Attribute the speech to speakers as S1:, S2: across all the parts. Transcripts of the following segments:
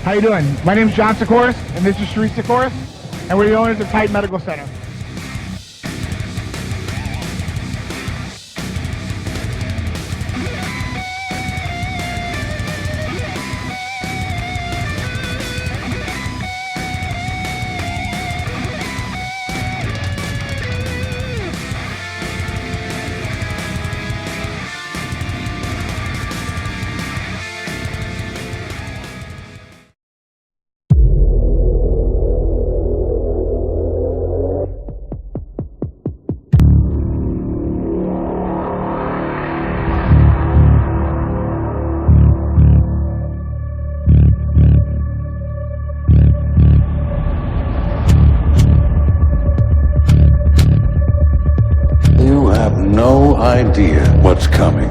S1: How you doing? My name's John Sikoris, and this is Sharif Sikoris, and we're the owners of Titan Medical Center.
S2: You have no idea what's coming.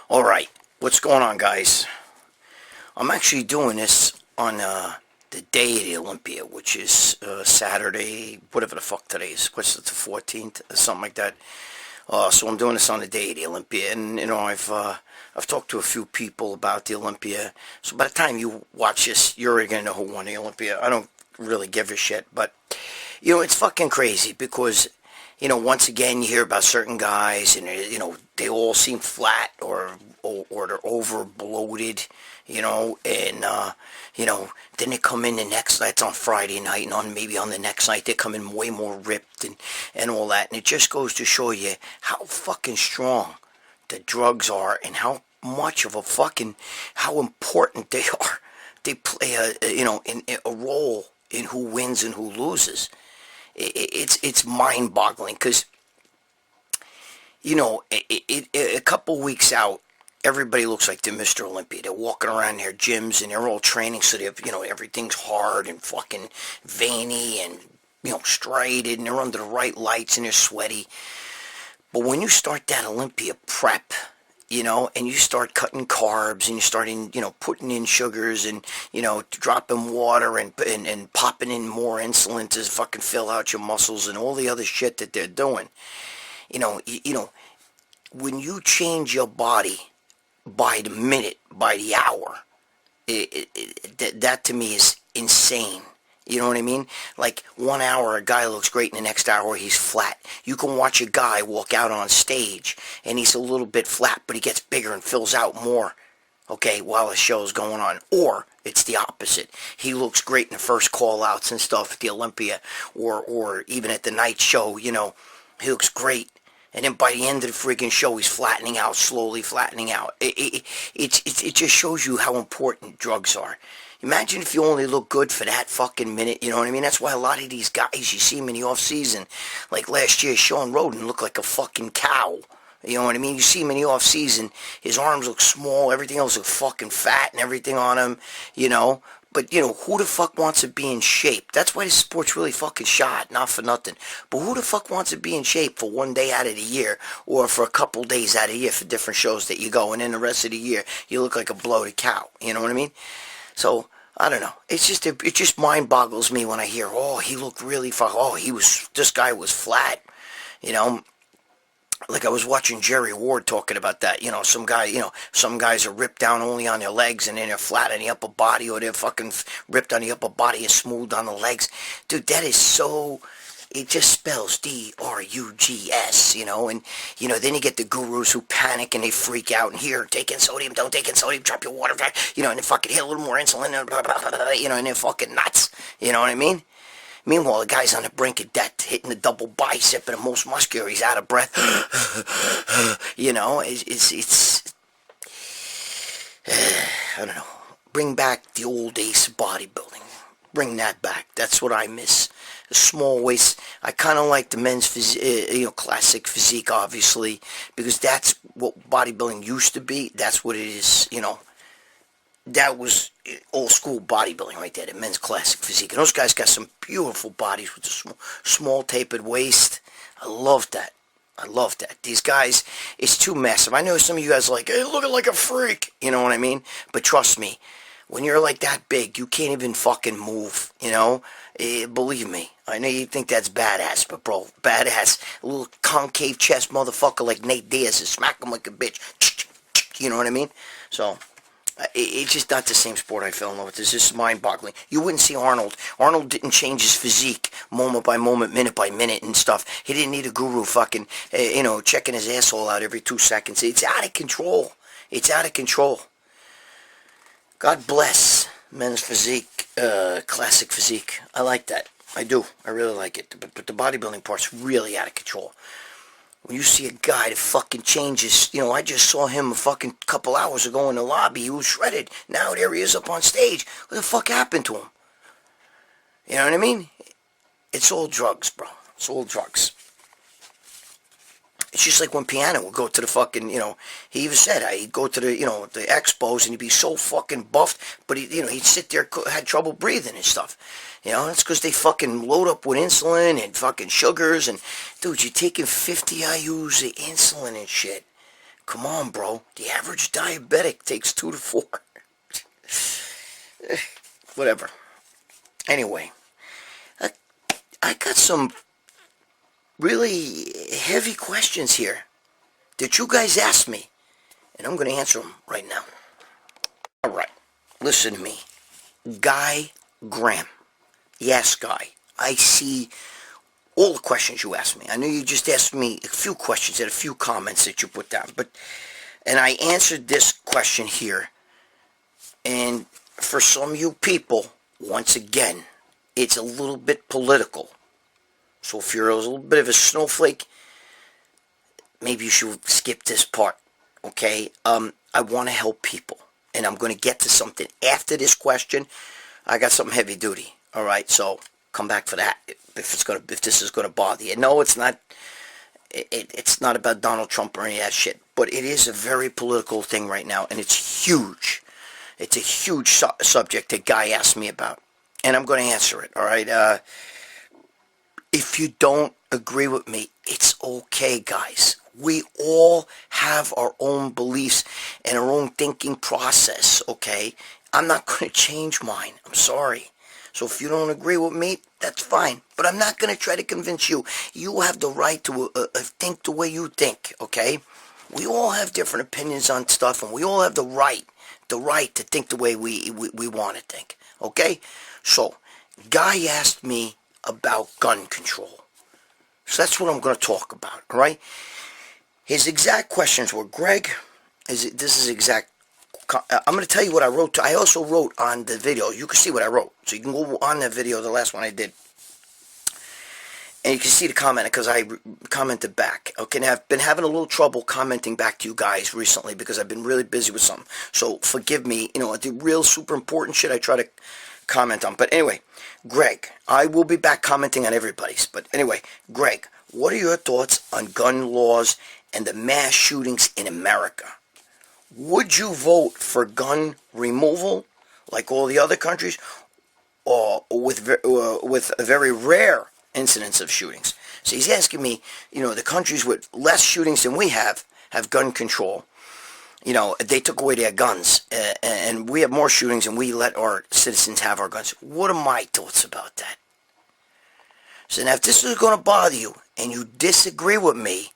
S3: Alright, what's going on, guys? I'm actually doing this on the day of the Olympia, which is Saturday, whatever the fuck today is. What's it, the 14th? Or something like that. So I'm doing this on the day of the Olympia, and you know, I've talked to a few people about the Olympia. So by the time you watch this, you're already gonna know who won the Olympia. I don't really give a shit, but you know, it's fucking crazy because you know, once again, you hear about certain guys, and you know, they all seem flat or they're over bloated, you know, and you know, then they come in the next night, it's on Friday night, and maybe on the next night they come in way more ripped and all that, and it just goes to show you how fucking strong the drugs are and how much of how important they are. They play a role in who wins and who loses. It's mind-boggling because, you know, a couple weeks out, everybody looks like they're Mr. Olympia. They're walking around their gyms and they're all training, so they have, you know, everything's hard and fucking veiny and, you know, striated, and they're under the right lights and they're sweaty. But when you start that Olympia prep, you know, and you start cutting carbs and you start you know, putting in sugars and, you know, dropping water and popping in more insulin to fucking fill out your muscles and all the other shit that they're doing, you know, when you change your body by the minute, by the hour, that to me is insane. You know what I mean? Like, 1 hour a guy looks great, and the next hour he's flat. You can watch a guy walk out on stage, and he's a little bit flat, but he gets bigger and fills out more, okay, while the show's going on. Or it's the opposite. He looks great in the first call-outs and stuff at the Olympia, or even at the night show, you know, he looks great. And then by the end of the freaking show, he's flattening out, slowly flattening out. It just shows you how important drugs are. Imagine if you only look good for that fucking minute, you know what I mean? That's why a lot of these guys, you see them in the off-season, like last year, Sean Roden looked like a fucking cow. You know what I mean? You see him in the off-season, his arms look small, everything else look fucking fat and everything on him, you know? But, you know, who the fuck wants to be in shape? That's why this sport's really fucking shot, not for nothing. But who the fuck wants to be in shape for 1 day out of the year, or for a couple days out of the year for different shows that you go, and then the rest of the year, you look like a bloated cow, you know what I mean? So, I don't know. It just mind boggles me when I hear, oh, he looked really this guy was flat, you know. Like I was watching Jerry Ward talking about that, you know, some guys are ripped down only on their legs and then they're flat on the upper body, or they're fucking ripped on the upper body and smooth on the legs. Dude, that is so, it just spells D-R-U-G-S, you know, and, you know, then you get the gurus who panic and they freak out, and here, take in sodium, don't take in sodium, drop your water, you know, and then fucking hit a little more insulin, blah, blah, blah, blah, you know, and they're fucking nuts, you know what I mean? Meanwhile, the guy's on the brink of death, hitting the double bicep and the most muscular, he's out of breath, you know, it's I don't know, bring back the old days of bodybuilding. Bring that back. That's what I miss. The small waist. I kind of like the men's classic physique, obviously, because that's what bodybuilding used to be. That's what it is, you know. That was old school bodybuilding right there, the men's classic physique. And those guys got some beautiful bodies with a small tapered waist. I love that. I love that. These guys, it's too massive. I know some of you guys are like, hey, looking like a freak. You know what I mean? But trust me, When you're like that big, you can't even fucking move, you know? Believe me. I know you think that's badass, but bro, badass. A little concave chest motherfucker like Nate Diaz and smack him like a bitch. You know what I mean? So, it's just not the same sport I fell in love with. It's just mind-boggling. You wouldn't see Arnold. Arnold didn't change his physique moment by moment, minute by minute and stuff. He didn't need a guru fucking, checking his asshole out every 2 seconds. It's out of control. It's out of control. God bless men's physique, classic physique. I like that. I do. I really like it. But the bodybuilding part's really out of control. When you see a guy that fucking changes, I just saw him a fucking couple hours ago in the lobby. He was shredded. Now there he is up on stage. What the fuck happened to him? You know what I mean? It's all drugs, bro. It's all drugs. It's just like when Piano would go to the fucking, he even said, he'd go to the, the expos and he'd be so fucking buffed, but he'd sit there, had trouble breathing and stuff. It's because they fucking load up with insulin and fucking sugars and, dude, you're taking 50 IUs of insulin and shit. Come on, bro. The average diabetic takes 2 to 4. Whatever. Anyway, I got some really heavy questions here that you guys asked me, and I'm going to answer them right now. All right, listen to me. Guy Graham. Yes, Guy. I see all the questions you asked me. I know you just asked me a few questions and a few comments that you put down, and I answered this question here. And for some of you people, once again, it's a little bit political. So if you're a little bit of a snowflake, maybe you should skip this part, okay? I want to help people, and I'm going to get to something after this question. I got something heavy duty, all right? So come back for that if this is going to bother you. No, it's not. It's not about Donald Trump or any of that shit, but it is a very political thing right now, and it's huge. It's a huge subject that Guy asked me about, and I'm going to answer it, all right? If you don't agree with me, it's okay, guys. We all have our own beliefs and our own thinking process, okay? I'm not going to change mine. I'm sorry. So if you don't agree with me, that's fine. But I'm not going to try to convince you. You have the right to think the way you think, okay? We all have different opinions on stuff, and we all have the right to think the way we want to think, okay? So, Guy asked me about gun control. So that's what I'm going to talk about, all right? His exact questions were, Greg, I'm going to tell you what I wrote. I also wrote on the video. You can see what I wrote. So you can go on the video, the last one I did. And you can see the comment because I commented back. Okay, now I've been having a little trouble commenting back to you guys recently because I've been really busy with something. So forgive me. The real super important shit I try to comment on. But anyway, Greg, I will be back commenting on everybody's. But anyway, Greg, what are your thoughts on gun laws and the mass shootings in America? Would you vote for gun removal like all the other countries, or with a very rare incidence of shootings? So he's asking me, the countries with less shootings than we have gun control. They took away their guns, and we have more shootings, and we let our citizens have our guns. What are my thoughts about that? So now, if this is going to bother you, and you disagree with me,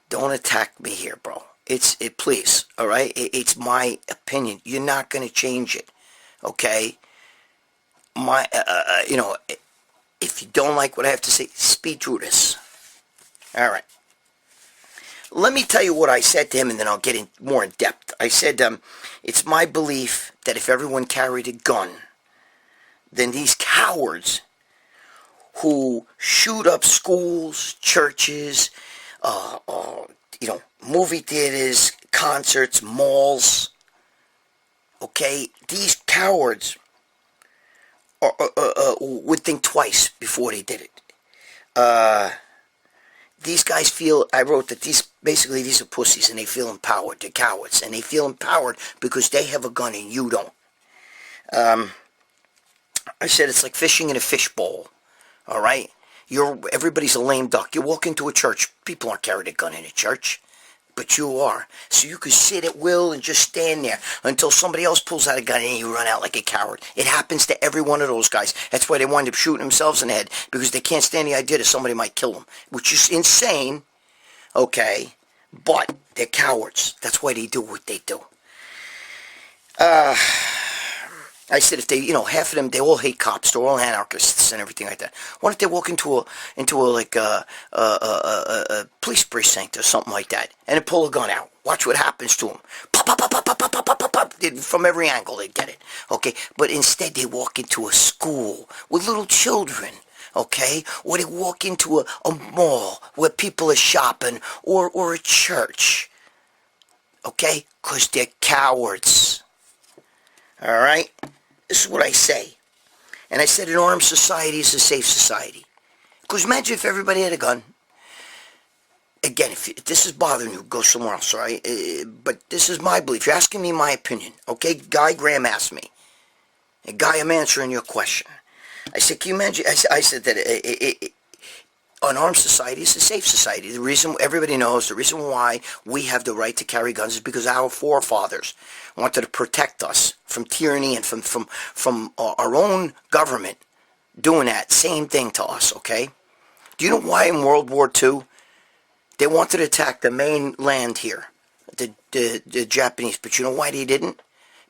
S3: don't attack me here, bro. Please, all right? It's my opinion. You're not going to change it, okay? If you don't like what I have to say, speed through this. All right. Let me tell you what I said to him, and then I'll get in more in depth. I said, it's my belief that if everyone carried a gun, then these cowards who shoot up schools, churches, movie theaters, concerts, malls, okay, these cowards would think twice before they did it. These guys feel, I wrote that these are pussies and they feel empowered. They're cowards. And they feel empowered because they have a gun and you don't. I said it's like fishing in a fishbowl. All right? Everybody's a lame duck. You walk into a church. People aren't carrying a gun in a church. but you are. So you could sit at will and just stand there until somebody else pulls out a gun and you run out like a coward. It happens to every one of those guys. That's why they wind up shooting themselves in the head, because they can't stand the idea that somebody might kill them, which is insane, okay? But they're cowards. That's why they do what they do. I said, if they, half of them, they all hate cops. They're all anarchists and everything like that. What if they walk into a police precinct or something like that, and they pull a gun out? Watch what happens to them. Pop, pop, pop, pop, pop, pop, pop, pop, pop. From every angle, they get it. Okay, but instead they walk into a school with little children. Okay, or they walk into a mall where people are shopping, or a church. Okay, because they're cowards. All right. This is what I say. And I said an armed society is a safe society. Because imagine if everybody had a gun. Again, if this is bothering you, go somewhere else, all right? But this is my belief. You're asking me my opinion, okay? Guy Graham asked me. And Guy, I'm answering your question. I said, can you imagine? I said that an armed society is a safe society. The reason everybody knows, the reason why we have the right to carry guns is because our forefathers wanted to protect us from tyranny and from our own government doing that same thing to us, okay? Do you know why in World War II they wanted to attack the mainland here, the Japanese, but you know why they didn't?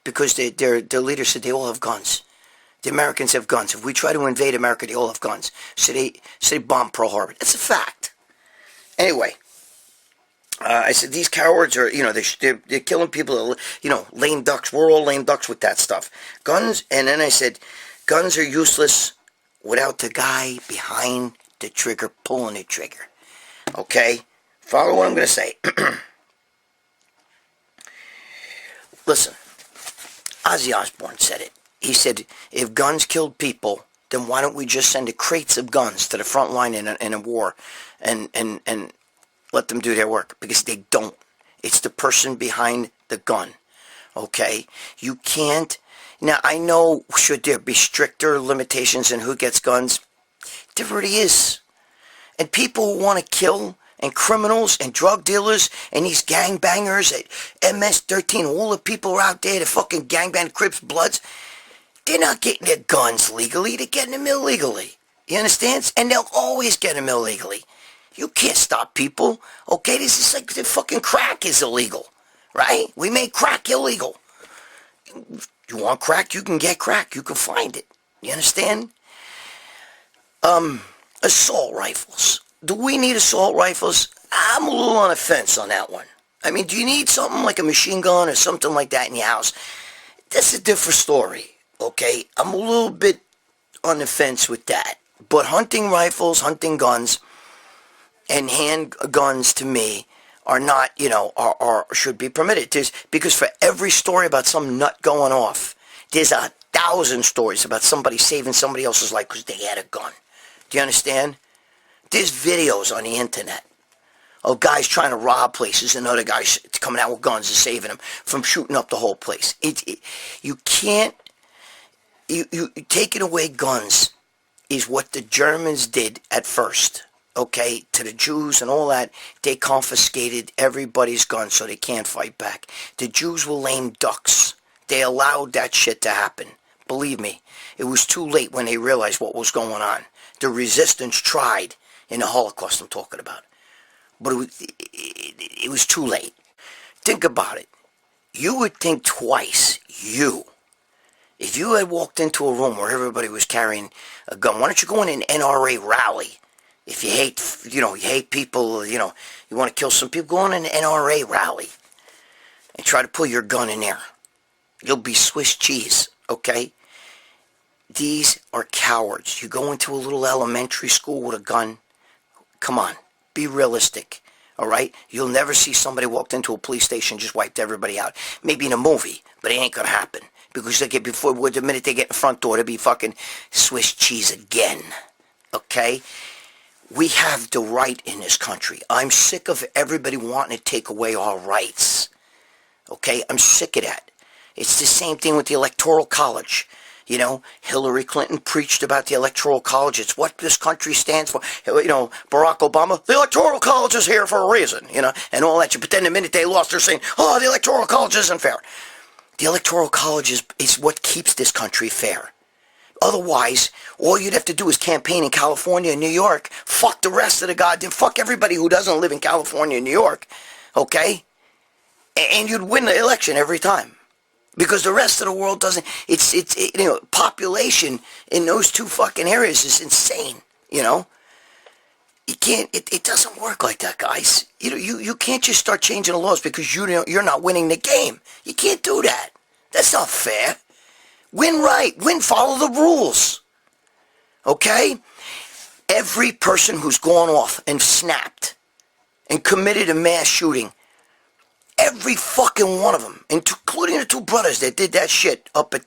S3: Because their leader said they all have guns. The Americans have guns. If we try to invade America, they all have guns. So they bombed Pearl Harbor. That's a fact. Anyway, I said these cowards are, they're killing people. Lame ducks. We're all lame ducks with that stuff. Guns, and then I said, guns are useless without the guy behind the trigger pulling the trigger. Okay, follow what I'm going to say. Listen, Ozzy Osbourne said it. He said, if guns killed people, then why don't we just send the crates of guns to the front line in a war and let them do their work? Because they don't. It's the person behind the gun, okay? You can't. Now, I know, should there be stricter limitations in who gets guns? There already is. And people who want to kill, and criminals and drug dealers and these gangbangers at MS-13, all the people out there, the fucking gangbang Crips, Bloods, they're not getting their guns legally, they're getting them illegally. You understand? And they'll always get them illegally. You can't stop people, okay? This is like the fucking crack is illegal, right? We made crack illegal. You want crack, you can get crack, you can find it. You understand? Assault rifles. Do we need assault rifles? I'm a little on the fence on that one. I mean, do you need something like a machine gun or something like that in your house? That's a different story. Okay, I'm a little bit on the fence with that. But hunting rifles, hunting guns, and handguns to me are not, are should be permitted. Because for every story about some nut going off, there's 1,000 stories about somebody saving somebody else's life because they had a gun. Do you understand? There's videos on the internet of guys trying to rob places and other guys coming out with guns and saving them from shooting up the whole place. You can't. You taking away guns is what the Germans did at first, okay, to the Jews and all that. They confiscated everybody's guns so they can't fight back. The Jews were lame ducks. They allowed that shit to happen. Believe me, it was too late when they realized what was going on. The resistance tried in the Holocaust I'm talking about. But it was too late. Think about it. You would think twice, if you had walked into a room where everybody was carrying a gun, why don't you go in an NRA rally? If you hate people, you want to kill some people, go in an NRA rally and try to pull your gun in there. You'll be Swiss cheese, okay? These are cowards. You go into a little elementary school with a gun. Come on, be realistic, all right? You'll never see somebody walked into a police station and just wiped everybody out. Maybe in a movie, but it ain't going to happen. Because the minute they get in the front door, they'll be fucking Swiss cheese again. Okay? We have the right in this country. I'm sick of everybody wanting to take away our rights. Okay? I'm sick of that. It's the same thing with the Electoral College. You know, Hillary Clinton preached about the Electoral College. It's what this country stands for. You know, Barack Obama, the Electoral College is here for a reason, you know, and all that shit. But then the minute they lost, they're saying, oh, the Electoral College isn't fair. The Electoral College is what keeps this country fair. Otherwise, all you'd have to do is campaign in California and New York. Fuck the rest of the goddamn, fuck everybody who doesn't live in California and New York, okay? And you'd win the election every time. Because the rest of the world doesn't, you know, population in those two fucking areas is insane, you know? You can't, it doesn't work like that, guys. You can't just start changing the laws because you're not winning the game. You can't do that. That's not fair. Win right. Follow the rules. Okay? Every person who's gone off and snapped and committed a mass shooting, every fucking one of them, including the two brothers that did that shit up at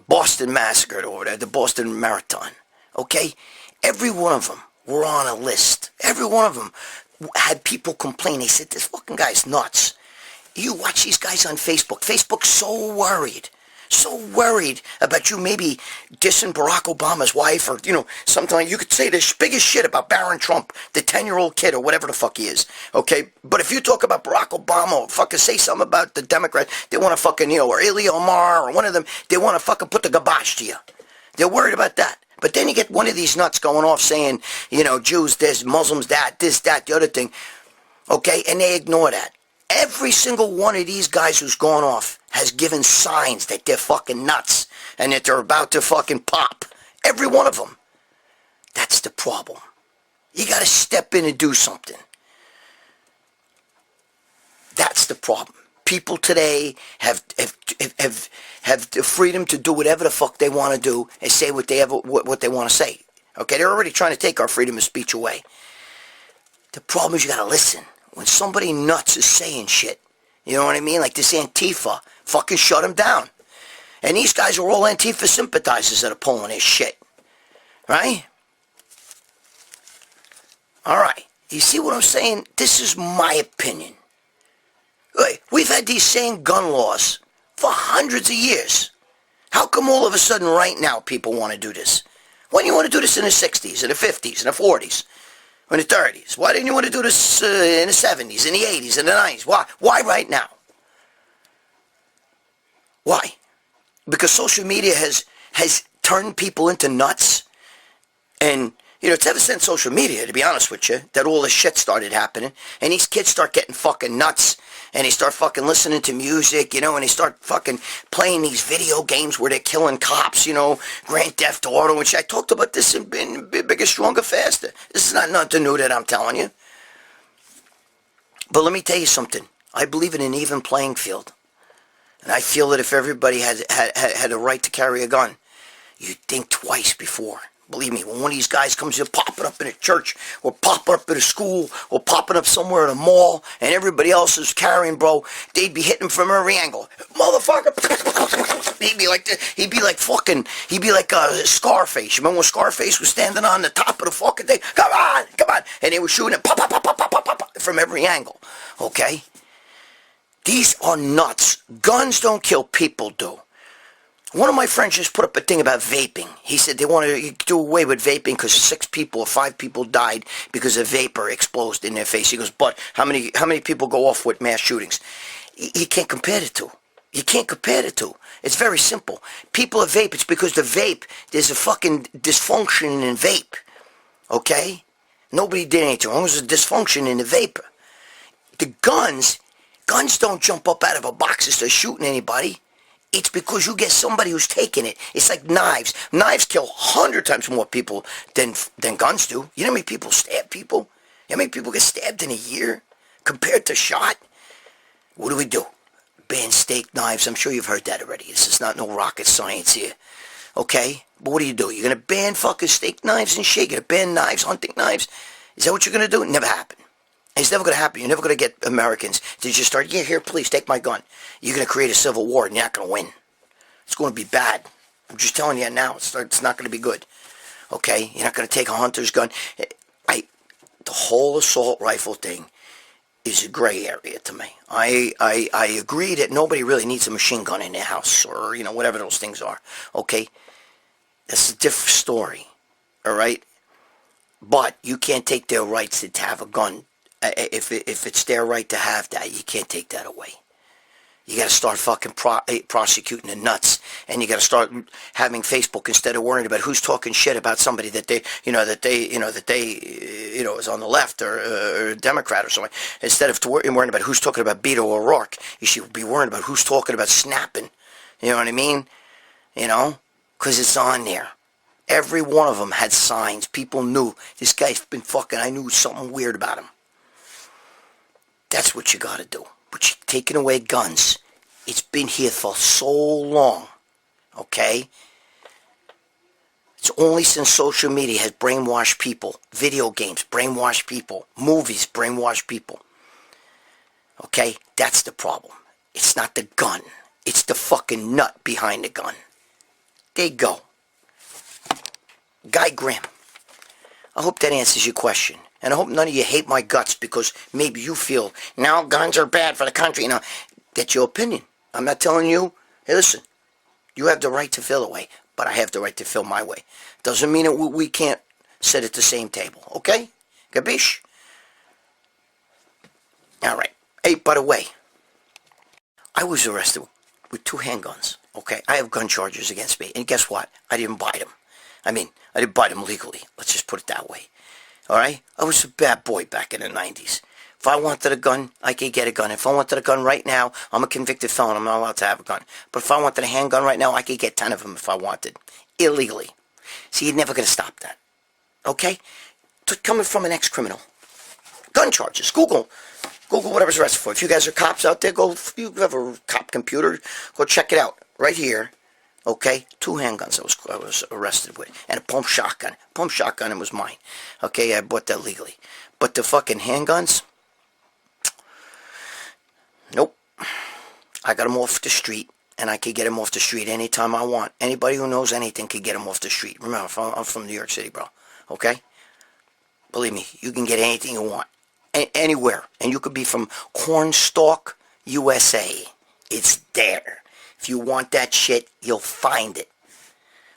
S3: Boston Massacre over there, the Boston Marathon. Okay? Every one of them were on a list. Every one of them had people complain. They said, this fucking guy's nuts. You watch these guys on Facebook. Facebook's so worried about you maybe dissing Barack Obama's wife, or, you know, something like, you could say the biggest shit about Barron Trump, the 10-year-old kid, or whatever the fuck he is, okay? But if you talk about Barack Obama, or fucking say something about the Democrat, they want to fucking, you know, or Ilya Omar, or one of them, they want to fucking put the gabash to you. They're worried about that. But then you get one of these nuts going off saying, you know, Jews this, Muslims that, this, that, the other thing, okay? And they ignore that. Every single one of these guys who's gone off has given signs that they're fucking nuts and that they're about to fucking pop. Every one of them. That's the problem. You got to step in and do something. That's the problem. People today have the freedom to do whatever the fuck they want to do and say what they want to say. Okay, they're already trying to take our freedom of speech away. The problem is you got to listen. When somebody nuts is saying shit, you know what I mean? Like this Antifa, fucking shut them down. And these guys are all Antifa sympathizers that are pulling this shit. Right? Alright. You see what I'm saying? This is my opinion. We've had these same gun laws for hundreds of years. How come all of a sudden right now people want to do this? Why do you want to do this in the 60s, in the 50s, in the 40s? In the 30s. Why didn't you want to do this in the 70s, in the 80s, in the 90s? Why? Why right now? Why? Because social media has turned people into nuts. And, you know, it's ever since social media, to be honest with you, that all this shit started happening. And these kids start getting fucking nuts. And they start fucking listening to music, you know, and they start fucking playing these video games where they're killing cops, you know, Grand Theft Auto and shit. I talked about this in Bigger, Stronger, Faster. This is not nothing new that I'm telling you. But let me tell you something. I believe in an even playing field. And I feel that if everybody had a right to carry a gun, you'd think twice before. Believe me, when one of these guys comes in popping up in a church, or popping up at a school, or popping up somewhere at a mall, and everybody else is carrying, bro, they'd be hitting him from every angle. Motherfucker! He'd be like Scarface. You remember when Scarface was standing on the top of the fucking thing? Come on! And they were shooting it, pop, from every angle. Okay? These are nuts. Guns don't kill, people do. One of my friends just put up a thing about vaping. He said they want to do away with vaping because 6 people or 5 people died because a vapor exploded in their face. He goes, but how many people go off with mass shootings? You can't compare the two. You can't compare the two. It's very simple. People that vape, it's because the vape, there's a fucking dysfunction in vape. Okay? Nobody did anything wrong. There's a dysfunction in the vapor. The guns don't jump up out of a box and start shooting anybody. It's because you get somebody who's taking it. It's like knives. Knives kill 100 times more people than guns do. You know how many people stab people? You know how many people get stabbed in a year compared to shot? What do? Ban steak knives. I'm sure you've heard that already. This is not no rocket science here. Okay? But what do? You're going to ban fucking steak knives and shit? You're going to ban knives, hunting knives? Is that what you're going to do? It never happened. It's never going to happen. You're never going to get Americans to just start, yeah, here, please, take my gun. You're going to create a civil war, and you're not going to win. It's going to be bad. I'm just telling you now, it's not going to be good. Okay? You're not going to take a hunter's gun. The whole assault rifle thing is a gray area to me. I agree that nobody really needs a machine gun in their house or, whatever those things are. Okay? That's a different story. All right? But you can't take their rights to have a gun. If it's their right to have that, you can't take that away. You got to start fucking prosecuting the nuts, and you got to start having Facebook instead of worrying about who's talking shit about somebody that they is on the left or a Democrat or something. Instead of worrying about who's talking about Beto O'Rourke, you should be worrying about who's talking about snapping. You know what I mean? Because it's on there. Every one of them had signs. People knew this guy's been fucking. I knew something weird about him. That's what you got to do. But you're taking away guns. It's been here for so long, okay? It's only since social media has brainwashed people. Video games brainwash people. Movies brainwash people. Okay? That's the problem. It's not the gun. It's the fucking nut behind the gun. There you go. Guy Graham. I hope that answers your question. And I hope none of you hate my guts because maybe you feel, now guns are bad for the country. That's your opinion. I'm not telling you, hey, listen, you have the right to feel a way, but I have the right to feel my way. Doesn't mean that we can't sit at the same table, okay? Gabish? All right. Hey, by the way, I was arrested with 2 handguns, okay? I have gun charges against me, and guess what? I didn't buy them. I didn't buy them legally. Let's just put it that way. All right? I was a bad boy back in the 90s. If I wanted a gun, I could get a gun. If I wanted a gun right now, I'm a convicted felon. I'm not allowed to have a gun. But if I wanted a handgun right now, I could get 10 of them if I wanted. Illegally. See, you're never going to stop that. Okay? Coming from an ex-criminal. Gun charges. Google whatever's arrested for. If you guys are cops out there, you have a cop computer, go check it out. Right here. Okay, 2 handguns I was arrested with, and a pump shotgun. Pump shotgun, it was mine. Okay, I bought that legally. But the fucking handguns, nope. I got them off the street, and I could get them off the street anytime I want. Anybody who knows anything could get them off the street. Remember, I'm from New York City, bro. Okay? Believe me, you can get anything you want. Anywhere. And you could be from Cornstalk, USA. It's there. If you want that shit, you'll find it.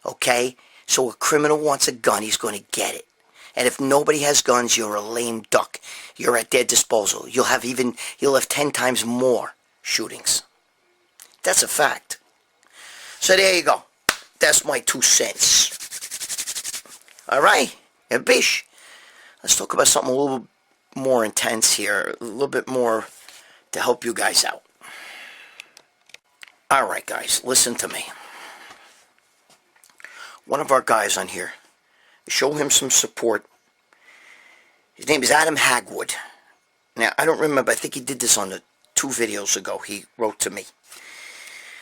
S3: Okay? So a criminal wants a gun, he's going to get it. And if nobody has guns, you're a lame duck. You're at their disposal. You'll have 10 times more shootings. That's a fact. So there you go. That's my 2 cents. All right? And bish. Let's talk about something a little more intense here. A little bit more to help you guys out. Alright guys, listen to me. One of our guys on here, show him some support. His name is Adam Hagwood. Now, I don't remember, I think he did this on the 2 videos ago. He wrote to me.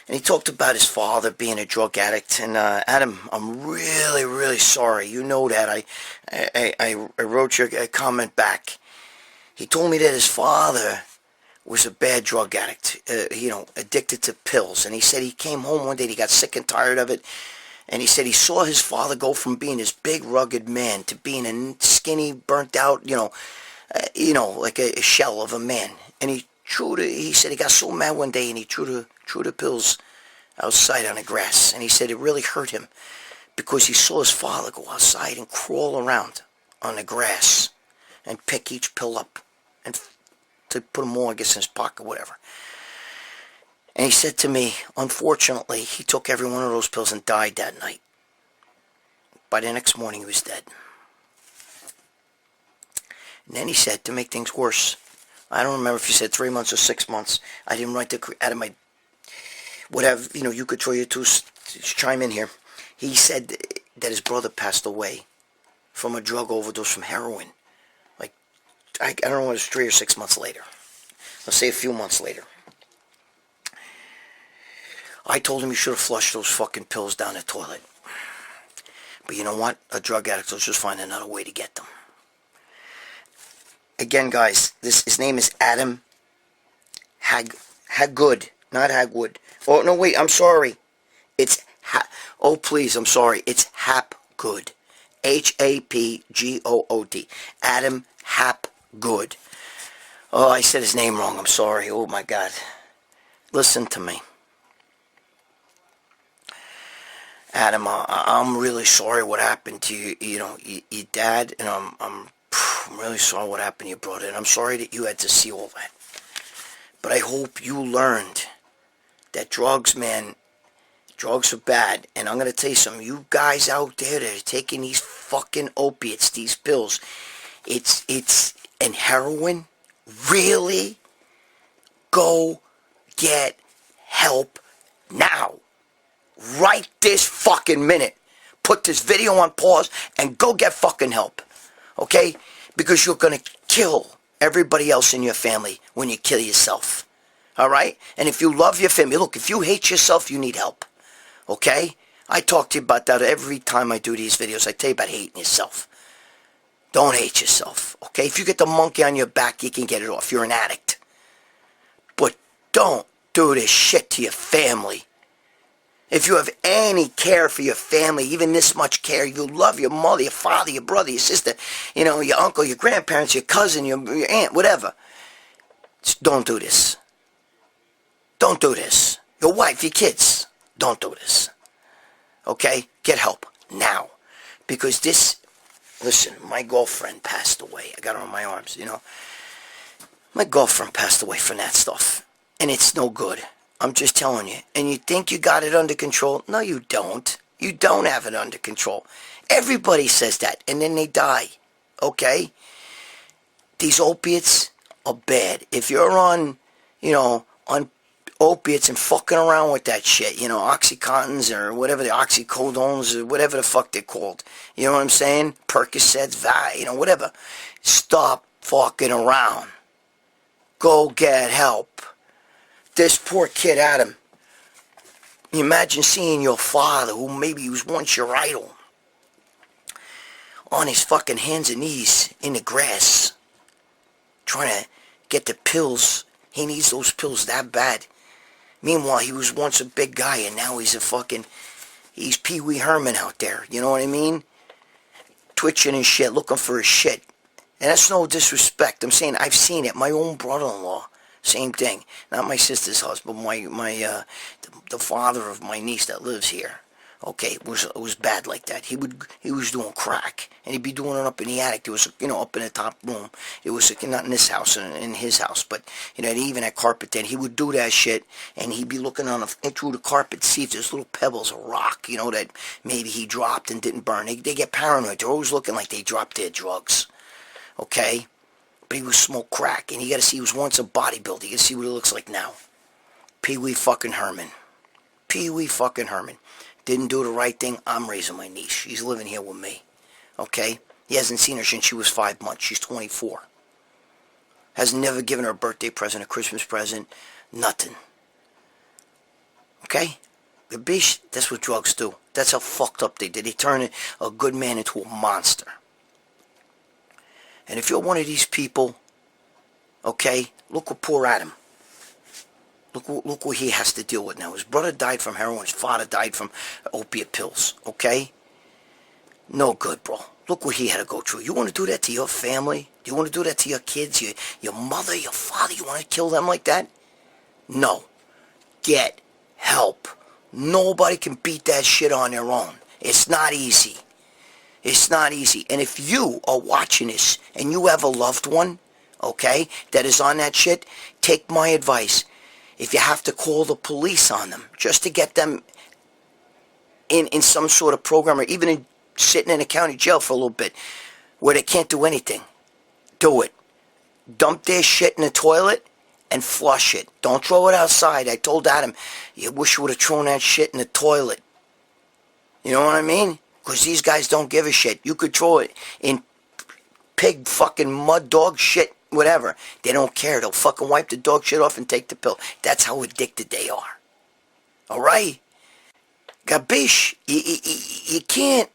S3: And he talked about his father being a drug addict. And Adam, I'm really, really sorry. You know that. I wrote your comment back. He told me that his father was a bad drug addict, addicted to pills. And he said he came home one day, he got sick and tired of it. And he said he saw his father go from being this big, rugged man to being a skinny, burnt out, like a shell of a man. And he said he got so mad one day and he threw the pills outside on the grass. And he said it really hurt him because he saw his father go outside and crawl around on the grass and pick each pill up and to put them all, I guess, in his pocket, whatever. And he said to me, unfortunately, he took every one of those pills and died that night. By the next morning, he was dead. And then he said, to make things worse, I don't remember if he said 3 months or 6 months, I didn't write out of my, whatever, you could throw your 2, chime in here. He said that his brother passed away from a drug overdose from heroin. I don't know, it was 3 or 6 months later. Let's say a few months later. I told him he should have flushed those fucking pills down the toilet. But you know what? A drug addict will just find another way to get them. Again, guys, his name is Adam Haggood, not Hagwood. Oh, no, wait, I'm sorry. It's please, I'm sorry. It's Hapgood. Hapgood. Adam Hapgood. Oh, I said his name wrong. I'm sorry. Oh, my God. Listen to me. Adam, I'm really sorry what happened to you, your dad, and I'm really sorry what happened to your brother, and I'm sorry that you had to see all that. But I hope you learned that drugs, man, drugs are bad. And I'm going to tell you something. You guys out there that are taking these fucking opiates, these pills, and heroin, really? Go get help now. Right this fucking minute. Put this video on pause and go get fucking help. Okay? Because you're going to kill everybody else in your family when you kill yourself. Alright? And if you love your family, look, if you hate yourself, you need help. Okay? I talk to you about that every time I do these videos. I tell you about hating yourself. Don't hate yourself. Okay? If you get the monkey on your back, you can get it off. You're an addict. But don't do this shit to your family. If you have any care for your family, even this much care, you love your mother, your father, your brother, your sister, your uncle, your grandparents, your cousin, your aunt, whatever. Just don't do this. Don't do this. Your wife, your kids, don't do this. Okay? Get help now. Because listen, my girlfriend passed away. I got her on my arms, My girlfriend passed away from that stuff. And it's no good. I'm just telling you. And you think you got it under control? No, you don't. You don't have it under control. Everybody says that, and then they die. Okay? These opiates are bad. If you're on opiates and fucking around with that shit, Oxycontins or whatever, the oxycodones or whatever the fuck they're called. You know what I'm saying? Percocets, whatever. Stop fucking around. Go get help. This poor kid, Adam. You imagine seeing your father, who maybe was once your idol, on his fucking hands and knees in the grass, trying to get the pills. He needs those pills that bad. Meanwhile, he was once a big guy, and now he's he's Pee Wee Herman out there. You know what I mean? Twitching and shit, looking for his shit. And that's no disrespect. I'm saying I've seen it. My own brother-in-law. Same thing. Not my sister's husband, the father of my niece that lives here. Okay, it was bad like that. He was doing crack, and he'd be doing it up in the attic. It was up in the top room. It was not in this house, in his house, but they even had carpet then. He would do that shit, and he'd be looking through the carpet, see if there's little pebbles of rock, that maybe he dropped and didn't burn. They get paranoid. They're always looking like they dropped their drugs. Okay. But he was smoke crack, and you gotta see he was once a bodybuilder. You gotta see what he looks like now. Pee Wee fucking Herman. Pee Wee fucking Herman. Didn't do the right thing. I'm raising my niece. She's living here with me. Okay? He hasn't seen her since she was 5 months. She's 24. Has never given her a birthday present, a Christmas present, nothing. Okay? The bitch, that's what drugs do. That's how fucked up they did. They turn a good man into a monster. And if you're one of these people, okay, look what poor Adam. Look what he has to deal with now. His brother died from heroin. His father died from opiate pills, okay? No good, bro. Look what he had to go through. You want to do that to your family? Do you want to do that to your kids, your mother, your father? You want to kill them like that? No. Get help. Nobody can beat that shit on their own. It's not easy. It's not easy. And if you are watching this and you have a loved one, okay, that is on that shit, take my advice. If you have to call the police on them just to get them in some sort of program, or even sitting in a county jail for a little bit where they can't do anything, do it. Dump their shit in the toilet and flush it. Don't throw it outside. I told Adam, you wish you would have thrown that shit in the toilet. You know what I mean? Because these guys don't give a shit. You could throw it in pig fucking mud dog shit, whatever. They don't care. They'll fucking wipe the dog shit off and take the pill. That's how addicted they are. Alright? Gabish, you can't,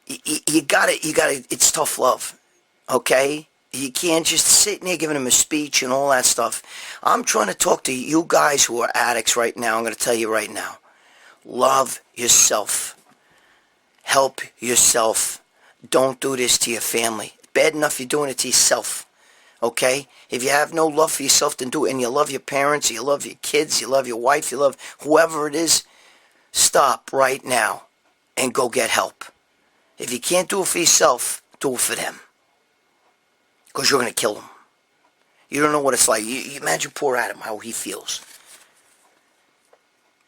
S3: you gotta, it's tough love. Okay? You can't just sit there giving them a speech and all that stuff. I'm trying to talk to you guys who are addicts right now. I'm going to tell you right now. Love yourself. Help yourself. Don't do this to your family. Bad enough you're doing it to yourself. Okay? If you have no love for yourself, then do it. And you love your parents, you love your kids, you love your wife, you love whoever it is, stop right now and go get help. If you can't do it for yourself, do it for them. Because you're going to kill them. You don't know what it's like. You imagine poor Adam, how he feels.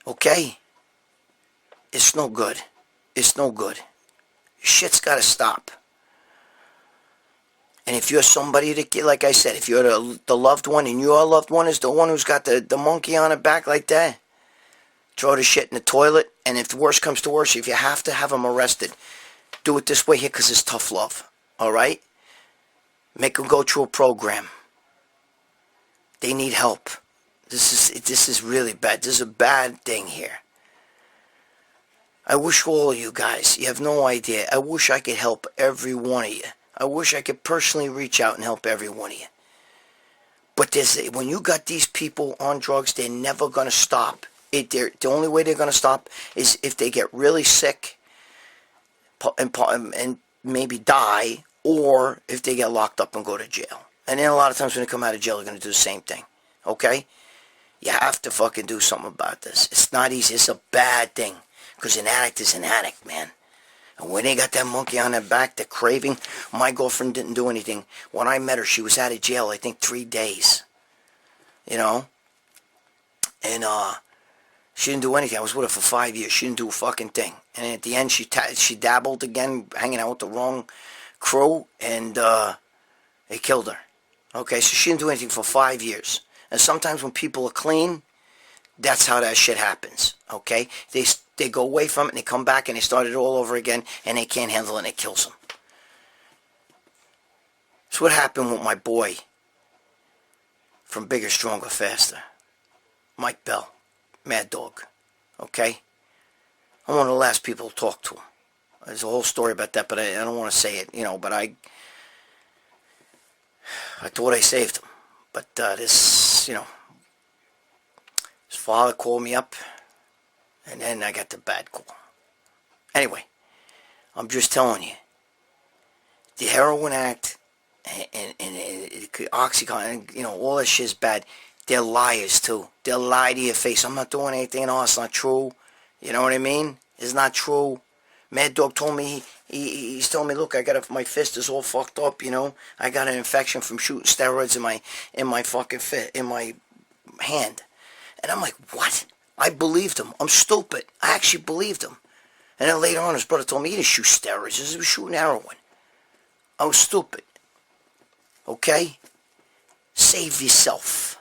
S3: Okay? It's no good. It's no good. Shit's got to stop. And if you're somebody that, like I said, if you're the loved one and your loved one is the one who's got the monkey on her back like that, throw the shit in the toilet. And if the worst comes to worst, if you have to have them arrested, do it this way here because it's tough love. All right? Make them go through a program. They need help. This is really bad. This is a bad thing here. I wish all of you guys, you have no idea. I wish I could help every one of you. I wish I could personally reach out and help every one of you. But when you got these people on drugs, they're never going to stop. The only way they're going to stop is if they get really sick and maybe die, or if they get locked up and go to jail. And then a lot of times when they come out of jail, they're going to do the same thing. Okay? You have to fucking do something about this. It's not easy. It's a bad thing. Because an addict is an addict, man. And when they got that monkey on their back, the craving, my girlfriend didn't do anything. When I met her, she was out of jail, I think, 3 days. You know? And, she didn't do anything. I was with her for 5 years. She didn't do a fucking thing. And at the end, she dabbled again, hanging out with the wrong crew, and they killed her. Okay, so she didn't do anything for 5 years. And sometimes when people are clean, that's how that shit happens. Okay? They go away from it, and they come back, and they start it all over again, and they can't handle it, and it kills them. That's what happened with my boy from Bigger, Stronger, Faster. Mike Bell. Mad Dog. Okay? I'm one of the last people to talk to him. There's a whole story about that, but I don't want to say it, you know, but I thought I saved him. But this, you know, his father called me up, and then I got the bad call. Anyway, I'm just telling you, the heroin act and Oxycontin, and, you know, all that shit is bad. They're liars, too. They'll lie to your face. I'm not doing anything. No, it's not true. You know what I mean? It's not true. Mad Dog told me, he's telling me, look, my fist is all fucked up, you know. I got an infection from shooting steroids in my fucking in my hand. And I'm like, what? I believed him. I'm stupid. I actually believed him. And then later on, his brother told me he didn't shoot steroids. He was shooting heroin. I was stupid. Okay? Save yourself.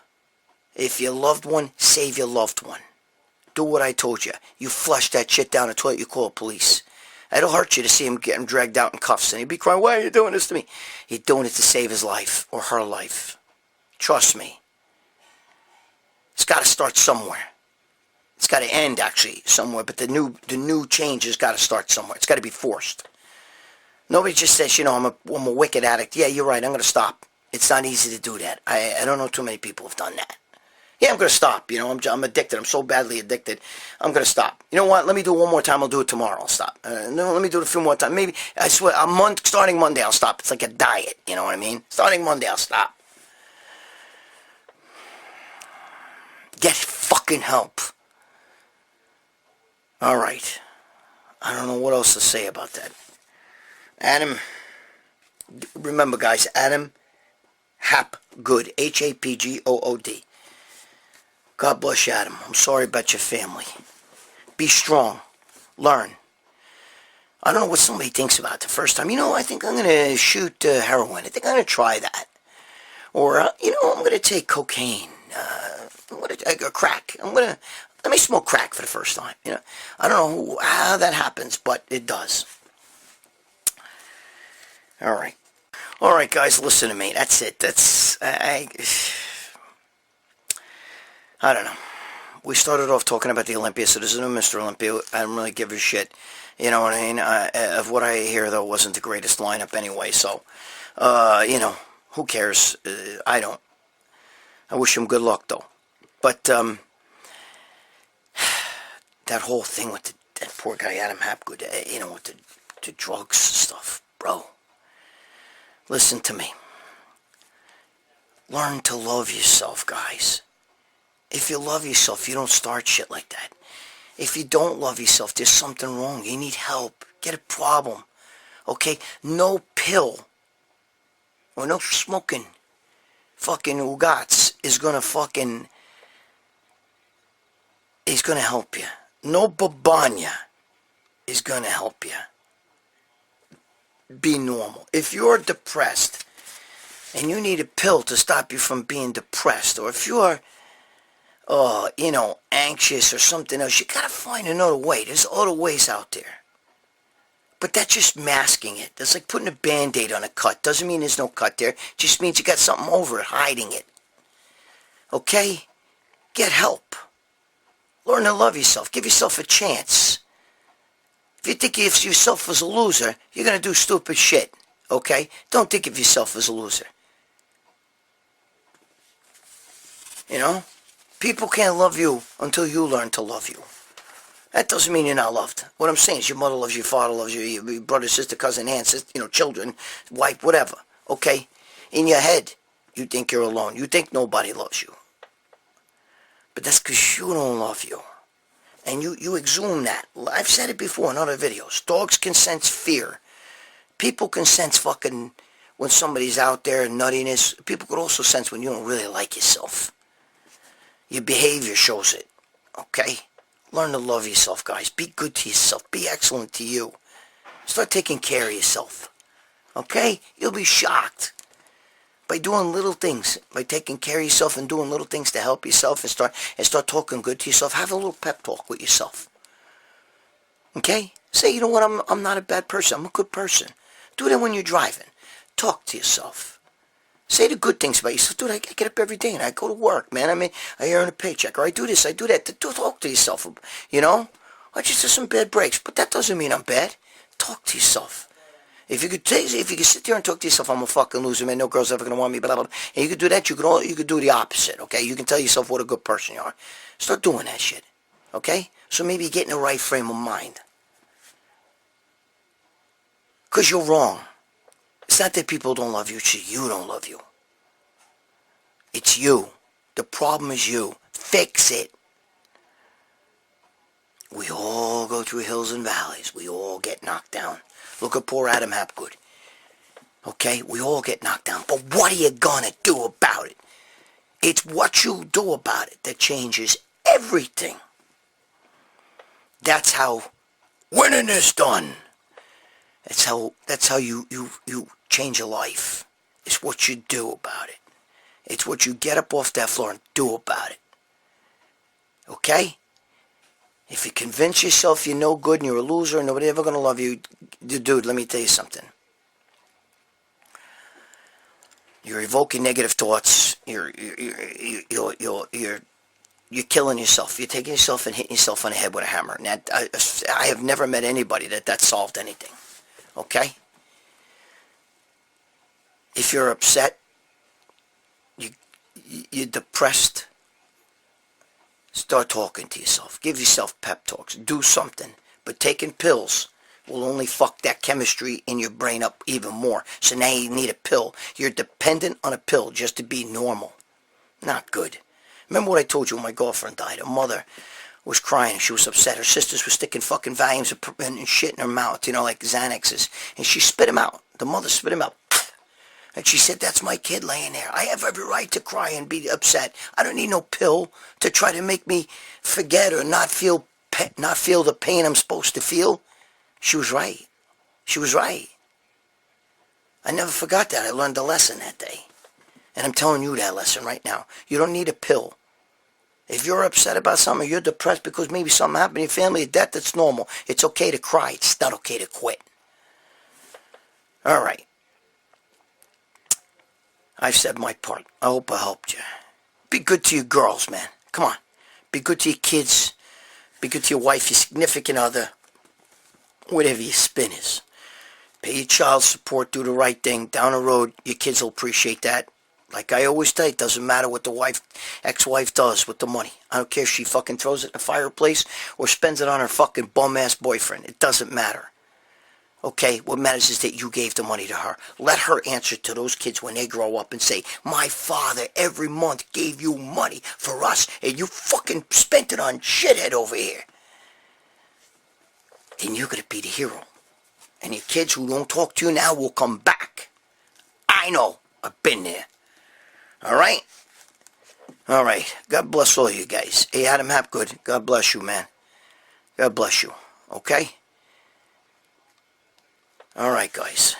S3: If your loved one, save your loved one. Do what I told you. You flush that shit down the toilet, you call the police. It'll hurt you to see him getting dragged out in cuffs, and he'd be crying, why are you doing this to me? He's doing it to save his life, or her life. Trust me. It's got to start somewhere. It's got to end, actually, somewhere, but the new change has got to start somewhere. It's got to be forced. Nobody just says, you know, I'm a wicked addict. Yeah, you're right, I'm going to stop. It's not easy to do that. I don't know too many people who've done that. Yeah, I'm going to stop. You know, I'm addicted. I'm so badly addicted. I'm going to stop. You know what? Let me do it one more time. I'll do it tomorrow. I'll stop. No, let me do it a few more times. Maybe, I swear, starting Monday, I'll stop. It's like a diet. You know what I mean? Starting Monday, I'll stop. Get fucking help. All right. I don't know what else to say about that. Adam, remember, guys, Adam Hapgood. Hapgood. God bless you, Adam. I'm sorry about your family. Be strong. Learn. I don't know what somebody thinks about it the first time. You know, I think I'm going to shoot heroin. I think I'm going to try that. Or, you know, I'm going to take cocaine. Crack. Let me smoke crack for the first time. You know, I don't know how that happens, but it does. All right. All right, guys, listen to me. That's it. I don't know. We started off talking about the Olympia, so this is no Mr. Olympia. I don't really give a shit. You know what I mean? Of what I hear, though, wasn't the greatest lineup anyway, so, you know, who cares? I don't. I wish him good luck, though. But, that whole thing with that poor guy, Adam Hapgood, you know, with the drugs and stuff, bro. Listen to me. Learn to love yourself, guys. If you love yourself, you don't start shit like that. If you don't love yourself, there's something wrong. You need help. Get a problem. Okay? No pill or no smoking fucking ugats is gonna help you. No babanya is gonna help you. Be normal. If you're depressed and you need a pill to stop you from being depressed, or if you're anxious or something else, you gotta find another way. There's other ways out there. But that's just masking it. That's like putting a Band-Aid on a cut. Doesn't mean there's no cut there. Just means you got something over it, hiding it. Okay? Get help. Learn to love yourself. Give yourself a chance. If you think of yourself as a loser, you're gonna do stupid shit. Okay? Don't think of yourself as a loser. You know? People can't love you until you learn to love you. That doesn't mean you're not loved. What I'm saying is your mother loves you, your father loves you, your brother, sister, cousin, aunt, sister, children, wife, whatever. Okay? In your head, you think you're alone. You think nobody loves you. But that's because you don't love you. And you exhume that. I've said it before in other videos. Dogs can sense fear. People can sense fucking when somebody's out there, nuttiness. People could also sense when you don't really like yourself. Your behavior shows it. Okay? Learn to love yourself, guys. Be good to yourself. Be excellent to you. Start taking care of yourself. Okay? You'll be shocked. By doing little things, by taking care of yourself and doing little things to help yourself and start talking good to yourself. Have a little pep talk with yourself. Okay? Say, you know what, I'm not a bad person. I'm a good person. Do that when you're driving. Talk to yourself. Say the good things about yourself. Dude, I get up every day and I go to work, man. I mean, I earn a paycheck, or I do this, I do that. Talk to yourself, you know? I just have some bad breaks, but that doesn't mean I'm bad. Talk to yourself. If you could sit there and talk to yourself, I'm a fucking loser, man, no girl's ever gonna want me, blah, blah, blah. And you could do that, you could do the opposite, okay? You can tell yourself what a good person you are. Start doing that shit, okay? So maybe you get in the right frame of mind. Because you're wrong. It's not that people don't love you, it's that you don't love you. It's you. The problem is you. Fix it. We all go through hills and valleys. We all get knocked down. Look at poor Adam Hapgood. Okay? We all get knocked down. But what are you gonna do about it? It's what you do about it that changes everything. That's how winning is done. That's how you change your life. It's what you do about it. It's what you get up off that floor and do about it. Okay? If you convince yourself you're no good and you're a loser and nobody's ever going to love you, dude, let me tell you something. You're evoking negative thoughts. You're killing yourself. You're taking yourself and hitting yourself on the head with a hammer. Now, I have never met anybody that solved anything. Okay? If you're upset, you're depressed, start talking to yourself. Give yourself pep talks. Do something. But taking pills will only fuck that chemistry in your brain up even more. So now you need a pill. You're dependent on a pill just to be normal. Not good. Remember what I told you when my girlfriend died? Her mother was crying. She was upset. Her sisters were sticking fucking Valiums and shit in her mouth, like Xanaxes. And she spit them out. The mother spit them out. And she said, that's my kid laying there. I have every right to cry and be upset. I don't need no pill to try to make me forget or not feel the pain I'm supposed to feel. She was right. She was right. I never forgot that. I learned a lesson that day. And I'm telling you that lesson right now. You don't need a pill. If you're upset about something, or you're depressed because maybe something happened in your family, that's normal. It's okay to cry. It's not okay to quit. All right. I've said my part. I hope I helped you. Be good to your girls, man. Come on. Be good to your kids. Be good to your wife, your significant other. Whatever your spin is. Pay your child support. Do the right thing. Down the road, your kids will appreciate that. Like I always say, it doesn't matter what the ex-wife does with the money. I don't care if she fucking throws it in the fireplace or spends it on her fucking bum-ass boyfriend. It doesn't matter. Okay, what matters is that you gave the money to her. Let her answer to those kids when they grow up and say, my father every month gave you money for us and you fucking spent it on shithead over here. Then you're going to be the hero. And your kids who don't talk to you now will come back. I know. I've been there. Alright? Alright. God bless all you guys. Hey, Adam Hapgood, God bless you, man. God bless you. Okay? Alright, guys.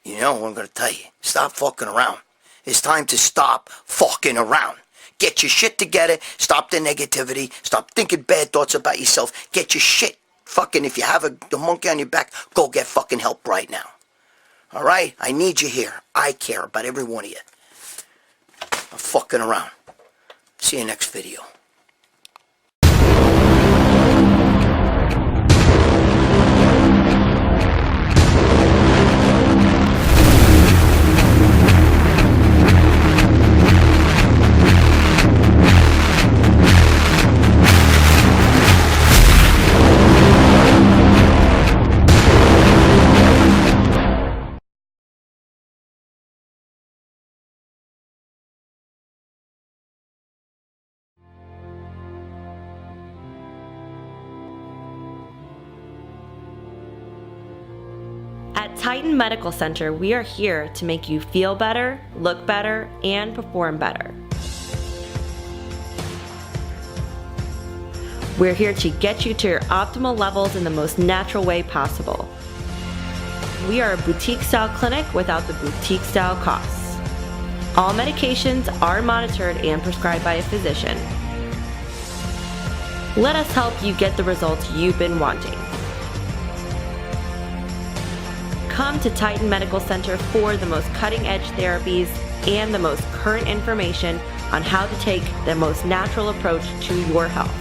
S3: You know what I'm going to tell you. Stop fucking around. It's time to stop fucking around. Get your shit together. Stop the negativity. Stop thinking bad thoughts about yourself. Get your shit fucking, if you have the monkey on your back, go get fucking help right now. Alright? I need you here. I care about every one of you. I'm fucking around. See you next video.
S4: At Titan Medical Center, we are here to make you feel better, look better, and perform better. We're here to get you to your optimal levels in the most natural way possible. We are a boutique-style clinic without the boutique-style costs. All medications are monitored and prescribed by a physician. Let us help you get the results you've been wanting. Come to Titan Medical Center for the most cutting-edge therapies and the most current information on how to take the most natural approach to your health.